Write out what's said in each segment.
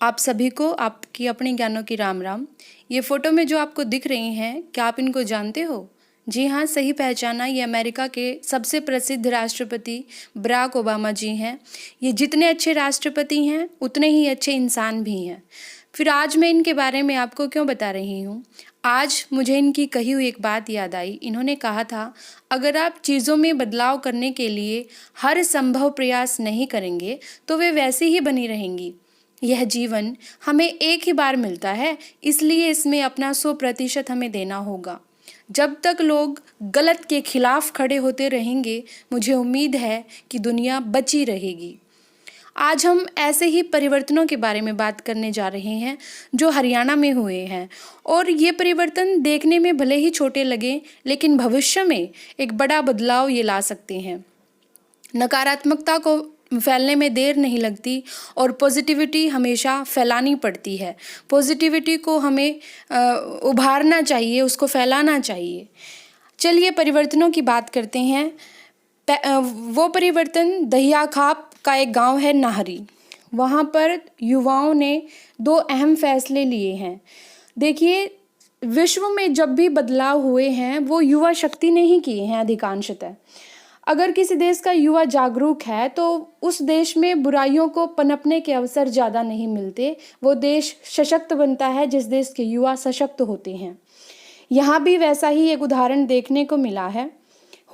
आप सभी को आपकी अपनी ज्ञानों की राम राम। ये फोटो में जो आपको दिख रही हैं, क्या आप इनको जानते हो? जी हाँ, सही पहचाना। ये अमेरिका के सबसे प्रसिद्ध राष्ट्रपति बराक ओबामा जी हैं। ये जितने अच्छे राष्ट्रपति हैं उतने ही अच्छे इंसान भी हैं। फिर आज मैं इनके बारे में आपको क्यों बता रही हूँ? आज मुझे इनकी कही हुई एक बात याद आई। इन्होंने कहा था, अगर आप चीज़ों में बदलाव करने के लिए हर संभव प्रयास नहीं करेंगे तो वे वैसी ही बनी रहेंगी। यह जीवन हमें एक ही बार मिलता है, इसलिए इसमें अपना 100% हमें देना होगा। जब तक लोग गलत के खिलाफ खड़े होते रहेंगे, मुझे उम्मीद है कि दुनिया बची रहेगी। आज हम ऐसे ही परिवर्तनों के बारे में बात करने जा रहे हैं जो हरियाणा में हुए हैं। और ये परिवर्तन देखने में भले ही छोटे लगे, लेकिन भविष्य में एक बड़ा बदलाव ये ला सकते हैं। नकारात्मकता को फैलने में देर नहीं लगती और पॉजिटिविटी हमेशा फैलानी पड़ती है। पॉजिटिविटी को हमें उभारना चाहिए, उसको फैलाना चाहिए। चलिए परिवर्तनों की बात करते हैं। वो परिवर्तन दहिया खाप का एक गांव है नाहरी। वहाँ पर युवाओं ने 2 अहम फैसले लिए हैं। देखिए, विश्व में जब भी बदलाव हुए हैं वो युवा शक्ति ने ही किए हैं अधिकांशतः। अगर किसी देश का युवा जागरूक है तो उस देश में बुराइयों को पनपने के अवसर ज़्यादा नहीं मिलते। वो देश सशक्त बनता है जिस देश के युवा सशक्त होते हैं। यहाँ भी वैसा ही एक उदाहरण देखने को मिला है।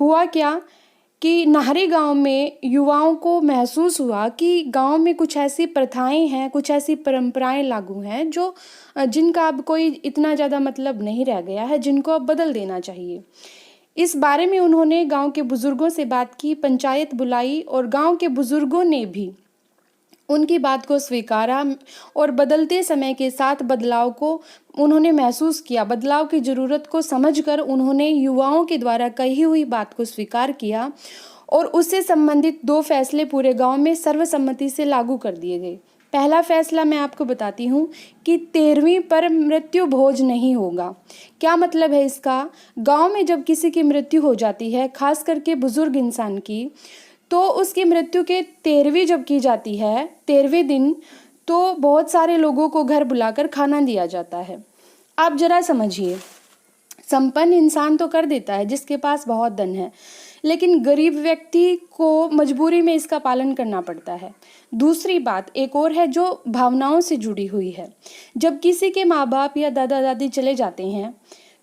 हुआ क्या कि नाहरी गांव में युवाओं को महसूस हुआ कि गांव में कुछ ऐसी प्रथाएं हैं, कुछ ऐसी परंपराएं लागू हैं जो जिनका अब कोई इतना ज़्यादा मतलब नहीं रह गया है, जिनको अब बदल देना चाहिए। इस बारे में उन्होंने गांव के बुजुर्गों से बात की, पंचायत बुलाई और गांव के बुजुर्गों ने भी उनकी बात को स्वीकारा और बदलते समय के साथ बदलाव को उन्होंने महसूस किया। बदलाव की ज़रूरत को समझकर उन्होंने युवाओं के द्वारा कही हुई बात को स्वीकार किया और उससे संबंधित 2 फैसले पूरे गांव में सर्वसम्मति से लागू कर दिए गए। पहला फैसला मैं आपको बताती हूँ कि 13वीं पर मृत्यु भोज नहीं होगा। क्या मतलब है इसका? गांव में जब किसी की मृत्यु हो जाती है, खास करके बुजुर्ग इंसान की, तो उसकी मृत्यु के 13वीं जब की जाती है, 13वें दिन, तो बहुत सारे लोगों को घर बुलाकर खाना दिया जाता है। आप जरा समझिए, संपन्न इंसान तो कर देता है जिसके पास बहुत धन है, लेकिन गरीब व्यक्ति को मजबूरी में इसका पालन करना पड़ता है। दूसरी बात एक और है जो भावनाओं से जुड़ी हुई है। जब किसी के माँ बाप या दादा दादी चले जाते हैं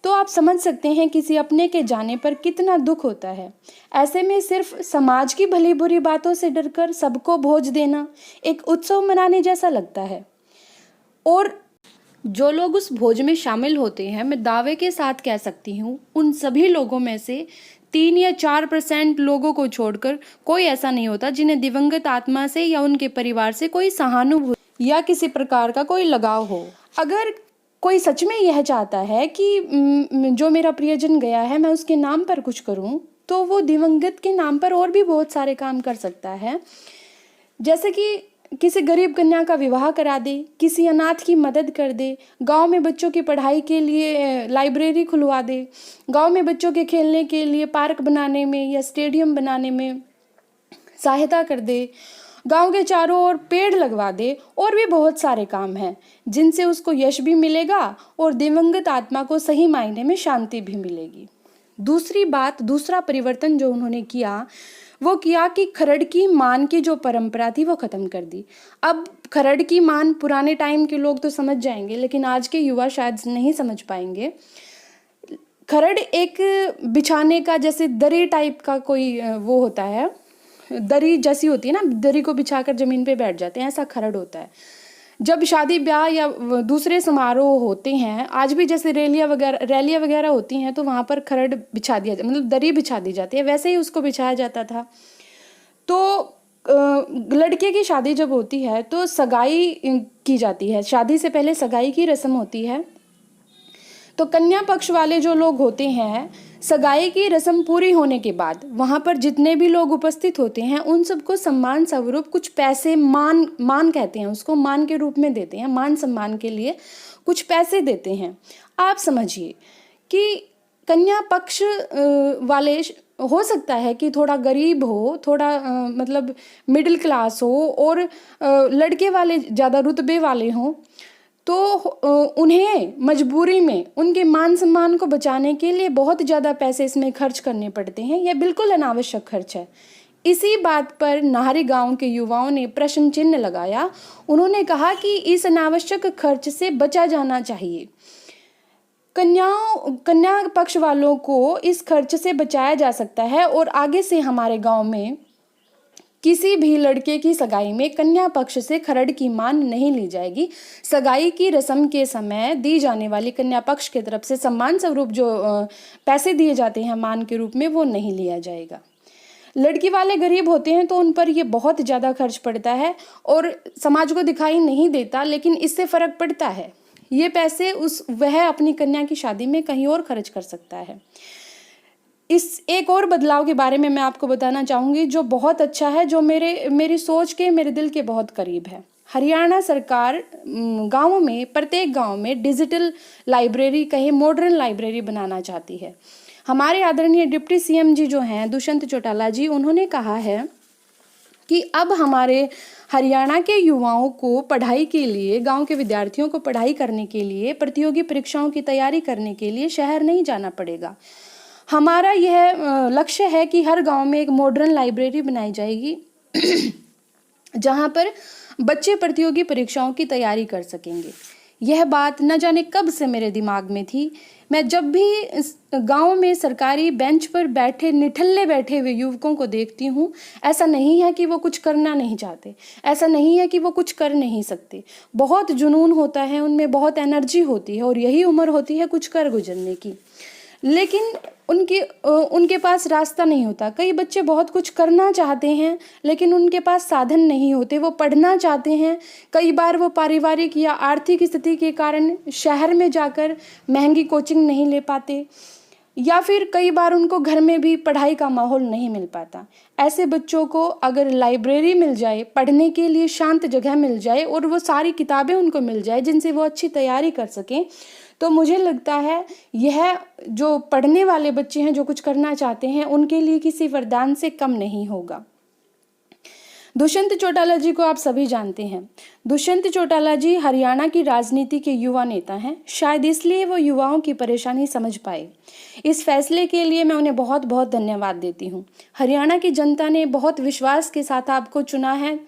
तो आप समझ सकते हैं किसी अपने के जाने पर कितना दुख होता है। ऐसे में सिर्फ समाज की भली बुरी बातों से डरकर सबको भोज देना एक उत्सव मनाने जैसा लगता है। और जो लोग उस भोज में शामिल होते हैं, मैं दावे के साथ कह सकती हूँ, उन सभी लोगों में से 3 या 4% लोगों को छोड़कर कोई ऐसा नहीं होता जिन्हें दिवंगत आत्मा से या उनके परिवार से कोई सहानुभूति या किसी प्रकार का कोई लगाव हो। अगर कोई सच में यह चाहता है कि जो मेरा प्रियजन गया है मैं उसके नाम पर कुछ करूं, तो वो दिवंगत के नाम पर और भी बहुत सारे काम कर सकता है। जैसे कि किसी गरीब कन्या का विवाह करा दे, किसी अनाथ की मदद कर दे, गांव में बच्चों की पढ़ाई के लिए लाइब्रेरी खुलवा दे, गांव में बच्चों के खेलने के लिए पार्क बनाने में या स्टेडियम बनाने में सहायता कर दे, गांव के चारों ओर पेड़ लगवा दे। और भी बहुत सारे काम हैं जिनसे उसको यश भी मिलेगा और दिवंगत आत्मा को सही मायने में शांति भी मिलेगी। दूसरी बात, दूसरा परिवर्तन जो उन्होंने किया वो किया कि खरड़ की मान की जो परंपरा थी वो ख़त्म कर दी। अब खरड़ की मान पुराने टाइम के लोग तो समझ जाएंगे, लेकिन आज के युवा शायद नहीं समझ पाएंगे। खरड़ एक बिछाने का, जैसे दरी टाइप का कोई वो होता है, दरी जैसी होती है ना, दरी को बिछाकर जमीन पे बैठ जाते हैं, ऐसा खरड़ होता है। जब शादी ब्याह या दूसरे समारोह होते हैं, आज भी जैसे रैलियाँ वगैरह होती हैं, तो वहाँ पर खरड़ बिछा दिया मतलब दरी बिछा दी जाती है, वैसे ही उसको बिछाया जाता था। तो लड़के की शादी जब होती है तो सगाई की जाती है। शादी से पहले सगाई की रस्म होती है। तो कन्या पक्ष वाले जो लोग होते हैं, सगाई की रस्म पूरी होने के बाद वहाँ पर जितने भी लोग उपस्थित होते हैं उन सबको सम्मान स्वरूप कुछ पैसे, मान कहते हैं उसको, मान के रूप में देते हैं, मान सम्मान के लिए कुछ पैसे देते हैं। आप समझिए कि कन्या पक्ष वाले हो सकता है कि थोड़ा गरीब हो, थोड़ा मतलब मिडिल क्लास हो और लड़के वाले ज़्यादा रुतबे वाले हों, तो उन्हें मजबूरी में उनके मान सम्मान को बचाने के लिए बहुत ज़्यादा पैसे इसमें खर्च करने पड़ते हैं। यह बिल्कुल अनावश्यक खर्च है। इसी बात पर नाहरी गांव के युवाओं ने प्रश्न चिन्ह लगाया। उन्होंने कहा कि इस अनावश्यक खर्च से बचा जाना चाहिए। कन्या पक्ष वालों को इस खर्च से बचाया जा सकता है और आगे से हमारे गांव में किसी भी लड़के की सगाई में कन्या पक्ष से खरड़ की मान नहीं ली जाएगी। सगाई की रस्म के समय दी जाने वाली कन्या पक्ष की तरफ से सम्मान स्वरूप जो पैसे दिए जाते हैं मान के रूप में, वो नहीं लिया जाएगा। लड़की वाले गरीब होते हैं तो उन पर ये बहुत ज़्यादा खर्च पड़ता है और समाज को दिखाई नहीं देता, लेकिन इससे फ़र्क पड़ता है। ये पैसे वह अपनी कन्या की शादी में कहीं और खर्च कर सकता है। इस एक और बदलाव के बारे में मैं आपको बताना चाहूँगी जो बहुत अच्छा है, जो मेरी सोच के, मेरे दिल के बहुत करीब है। हरियाणा सरकार गाँवों में, प्रत्येक गाँव में डिजिटल लाइब्रेरी, कहीं मॉडर्न लाइब्रेरी बनाना चाहती है। हमारे आदरणीय डिप्टी सीएम जी जो हैं दुष्यंत चौटाला जी, उन्होंने कहा है कि अब हमारे हरियाणा के युवाओं को पढ़ाई के लिए, गांव के विद्यार्थियों को पढ़ाई करने के लिए, प्रतियोगी परीक्षाओं की तैयारी करने के लिए शहर नहीं जाना पड़ेगा। हमारा यह लक्ष्य है कि हर गांव में एक मॉडर्न लाइब्रेरी बनाई जाएगी जहां पर बच्चे प्रतियोगी परीक्षाओं की तैयारी कर सकेंगे। यह बात न जाने कब से मेरे दिमाग में थी। मैं जब भी गांव में सरकारी बेंच पर बैठे, निठल्ले बैठे हुए युवकों को देखती हूँ, ऐसा नहीं है कि वो कुछ करना नहीं चाहते, ऐसा नहीं है कि वो कुछ कर नहीं सकते। बहुत जुनून होता है उनमें, बहुत एनर्जी होती है और यही उम्र होती है कुछ कर गुजरने की, लेकिन उनके पास रास्ता नहीं होता। कई बच्चे बहुत कुछ करना चाहते हैं लेकिन उनके पास साधन नहीं होते। वो पढ़ना चाहते हैं, कई बार वो पारिवारिक या आर्थिक स्थिति के कारण शहर में जाकर महंगी कोचिंग नहीं ले पाते, या फिर कई बार उनको घर में भी पढ़ाई का माहौल नहीं मिल पाता। ऐसे बच्चों को अगर लाइब्रेरी मिल जाए, पढ़ने के लिए शांत जगह मिल जाए और वो सारी किताबें उनको मिल जाए जिनसे वो अच्छी तैयारी कर सकें, तो मुझे लगता है यह जो पढ़ने वाले बच्चे हैं, जो कुछ करना चाहते हैं, उनके लिए किसी वरदान से कम नहीं होगा। दुष्यंत चौटाला जी को आप सभी जानते हैं। दुष्यंत चौटाला जी हरियाणा की राजनीति के युवा नेता हैं। शायद इसलिए वो युवाओं की परेशानी समझ पाए। इस फैसले के लिए मैं उन्हें बहुत बहुत धन्यवाद देती हूँ। हरियाणा की जनता ने बहुत विश्वास के साथ आपको चुना है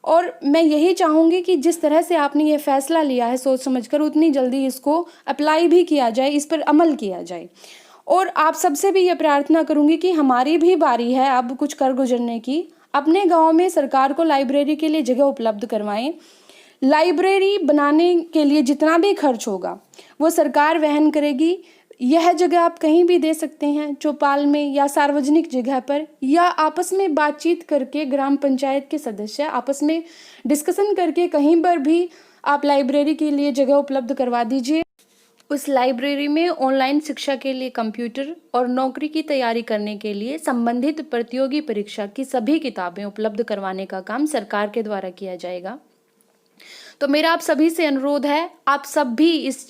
और मैं यही चाहूँगी कि जिस तरह से आपने ये फैसला लिया है सोच समझकर, उतनी जल्दी इसको अप्लाई भी किया जाए, इस पर अमल किया जाए। और आप सबसे भी ये प्रार्थना करूँगी कि हमारी भी बारी है अब कुछ कर गुजरने की। अपने गांव में सरकार को लाइब्रेरी के लिए जगह उपलब्ध करवाएं। लाइब्रेरी बनाने के लिए जितना भी खर्च होगा वो सरकार वहन करेगी। यह जगह आप कहीं भी दे सकते हैं, चौपाल में या सार्वजनिक जगह पर, या आपस में बातचीत करके ग्राम पंचायत के सदस्य आपस में डिस्कशन करके कहीं पर भी आप लाइब्रेरी के लिए जगह उपलब्ध करवा दीजिए। उस लाइब्रेरी में ऑनलाइन शिक्षा के लिए कंप्यूटर और नौकरी की तैयारी करने के लिए संबंधित प्रतियोगी परीक्षा की सभी किताबें उपलब्ध करवाने का काम सरकार के द्वारा किया जाएगा। तो मेरा आप सभी से अनुरोध है, आप सब भी इस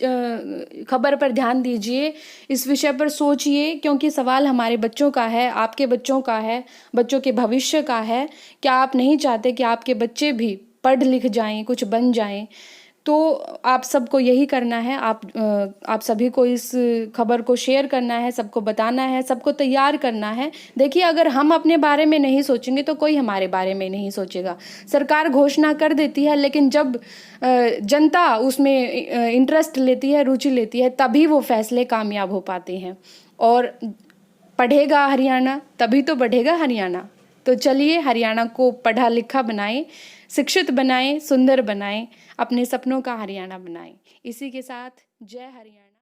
खबर पर ध्यान दीजिए, इस विषय पर सोचिए, क्योंकि सवाल हमारे बच्चों का है, आपके बच्चों का है, बच्चों के भविष्य का है। क्या आप नहीं चाहते कि आपके बच्चे भी पढ़ लिख जाएं, कुछ बन जाएं? तो आप सबको यही करना है। आप सभी को इस खबर को शेयर करना है, सबको बताना है, सबको तैयार करना है। देखिए, अगर हम अपने बारे में नहीं सोचेंगे तो कोई हमारे बारे में नहीं सोचेगा। सरकार घोषणा कर देती है, लेकिन जब जनता उसमें इंटरेस्ट लेती है, रुचि लेती है, तभी वो फैसले कामयाब हो पाते हैं। और पढ़ेगा हरियाणा तभी तो बढ़ेगा हरियाणा। तो चलिए, हरियाणा को पढ़ा लिखा बनाएं, शिक्षित बनाएं, सुंदर बनाएं, अपने सपनों का हरियाणा बनाएं। इसी के साथ जय हरियाणा।